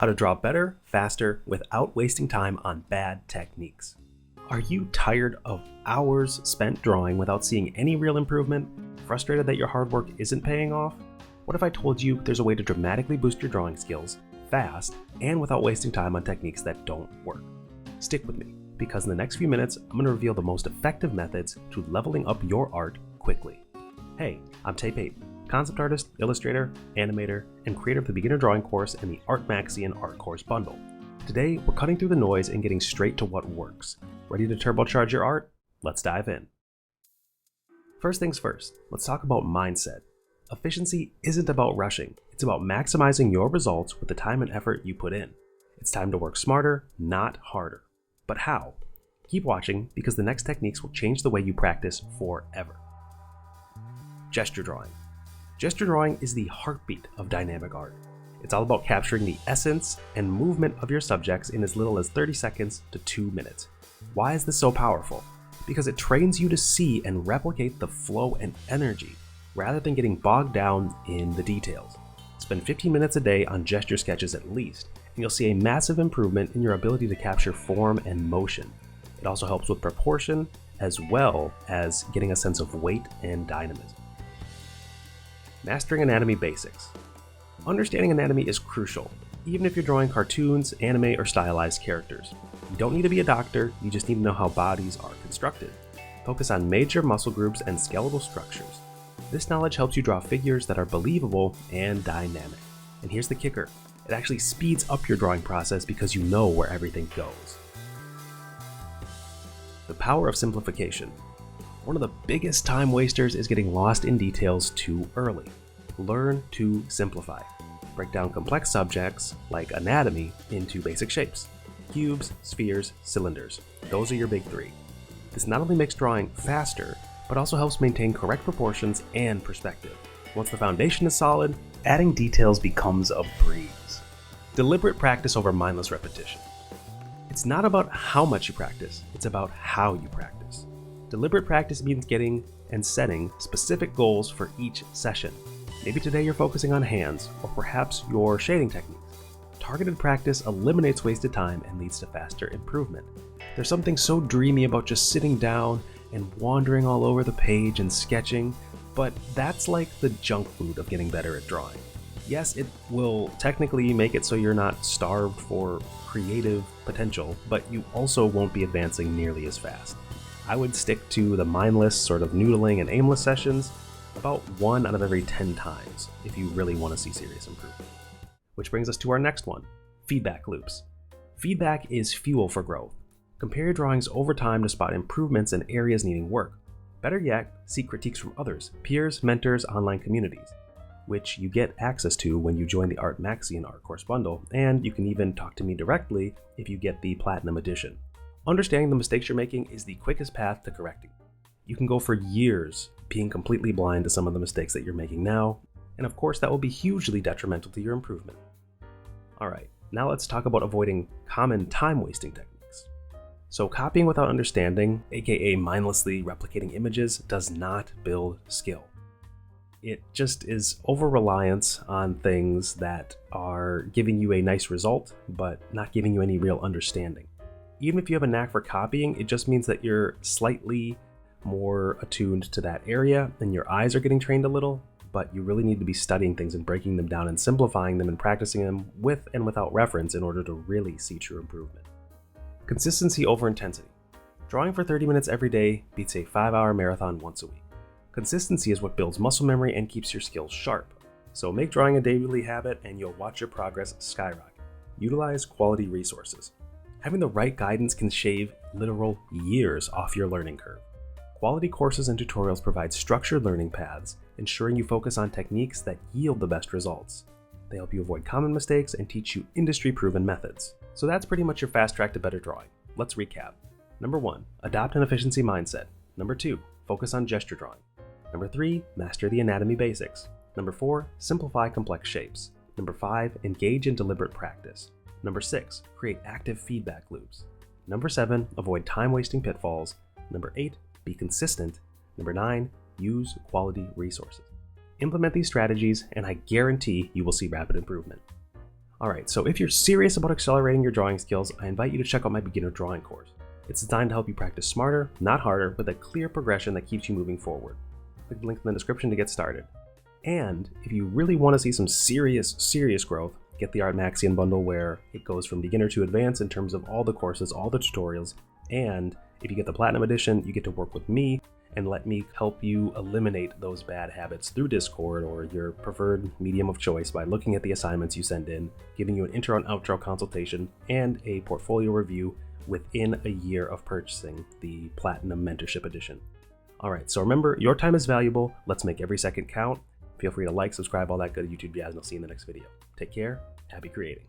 how to draw better, faster, without wasting time on bad techniques. Are you tired of hours spent drawing without seeing any real improvement? Frustrated that your hard work isn't paying off? What if I told you there's a way to dramatically boost your drawing skills, fast, and without wasting time on techniques that don't work? Stick with me, because in the next few minutes, I'm going to reveal the most effective methods to leveling up your art quickly. Hey, I'm Tape 8, concept artist, illustrator, animator, and creator of the Beginner Drawing course and the Art Maxi and Art Course bundle. Today, we're cutting through the noise and getting straight to what works. Ready to turbocharge your art? Let's dive in. First things first, let's talk about mindset. Efficiency isn't about rushing, it's about maximizing your results with the time and effort you put in. It's time to work smarter, not harder. But how? Keep watching, because the next techniques will change the way you practice forever. Gesture drawing. Gesture drawing is the heartbeat of dynamic art. It's all about capturing the essence and movement of your subjects in as little as 30 seconds to 2 minutes. Why is this so powerful? Because it trains you to see and replicate the flow and energy, rather than getting bogged down in the details. Spend 15 minutes a day on gesture sketches at least, and you'll see a massive improvement in your ability to capture form and motion. It also helps with proportion, as well as getting a sense of weight and dynamism. Mastering anatomy basics. Understanding anatomy is crucial, even if you're drawing cartoons, anime, or stylized characters. You don't need to be a doctor, you just need to know how bodies are constructed. Focus on major muscle groups and skeletal structures. This knowledge helps you draw figures that are believable and dynamic. And here's the kicker, it actually speeds up your drawing process because you know where everything goes. The power of simplification. One of the biggest time wasters is getting lost in details too early. Learn to simplify. Break down complex subjects, like anatomy, into basic shapes. Cubes, spheres, cylinders. Those are your big three. This not only makes drawing faster, but also helps maintain correct proportions and perspective. Once the foundation is solid, adding details becomes a breeze. Deliberate practice over mindless repetition. It's not about how much you practice, it's about how you practice. Deliberate practice means getting and setting specific goals for each session. Maybe today you're focusing on hands, or perhaps your shading techniques. Targeted practice eliminates wasted time and leads to faster improvement. There's something so dreamy about just sitting down and wandering all over the page and sketching, but that's like the junk food of getting better at drawing. Yes, it will technically make it so you're not starved for creative potential, but you also won't be advancing nearly as fast. I would stick to the mindless sort of noodling and aimless sessions about 1 out of every 10 times if you really want to see serious improvement. Which brings us to our next one, feedback loops. Feedback is fuel for growth. Compare your drawings over time to spot improvements in areas needing work. Better yet, seek critiques from others, peers, mentors, online communities, which you get access to when you join the Art Maxi and Art Course bundle, and you can even talk to me directly if you get the Platinum Edition. Understanding the mistakes you're making is the quickest path to correcting. You can go for years being completely blind to some of the mistakes that you're making now, and of course that will be hugely detrimental to your improvement. Alright, now let's talk about avoiding common time-wasting techniques. So copying without understanding, aka mindlessly replicating images, does not build skill. It just is over-reliance on things that are giving you a nice result, but not giving you any real understanding. Even if you have a knack for copying, it just means that you're slightly more attuned to that area and your eyes are getting trained a little, but you really need to be studying things and breaking them down and simplifying them and practicing them with and without reference in order to really see true improvement. Consistency over intensity. Drawing for 30 minutes every day beats a 5-hour marathon once a week. Consistency is what builds muscle memory and keeps your skills sharp. So make drawing a daily habit and you'll watch your progress skyrocket. Utilize quality resources. Having the right guidance can shave literal years off your learning curve. Quality courses and tutorials provide structured learning paths, ensuring you focus on techniques that yield the best results. They help you avoid common mistakes and teach you industry-proven methods. So that's pretty much your fast track to better drawing. Let's recap. Number 1, adopt an efficiency mindset. Number 2, focus on gesture drawing. Number 3, master the anatomy basics. Number 4, simplify complex shapes. Number 5, engage in deliberate practice. Number 6, create active feedback loops. Number 7, avoid time-wasting pitfalls. Number 8, be consistent. Number 9, use quality resources. Implement these strategies and I guarantee you will see rapid improvement. Alright, so if you're serious about accelerating your drawing skills, I invite you to check out my beginner drawing course. It's designed to help you practice smarter, not harder, with a clear progression that keeps you moving forward. Click the link in the description to get started. And if you really want to see some serious growth, get the Art Maxian bundle where it goes from beginner to advanced in terms of all the courses, all the tutorials, and if you get the Platinum Edition, you get to work with me and let me help you eliminate those bad habits through Discord or your preferred medium of choice by looking at the assignments you send in, giving you an intro and outro consultation, and a portfolio review within a year of purchasing the Platinum Mentorship Edition. Alright, so remember, your time is valuable. Let's make every second count. Feel free to like, subscribe, all that good YouTube jazz, and I'll see you in the next video. Take care. Happy creating.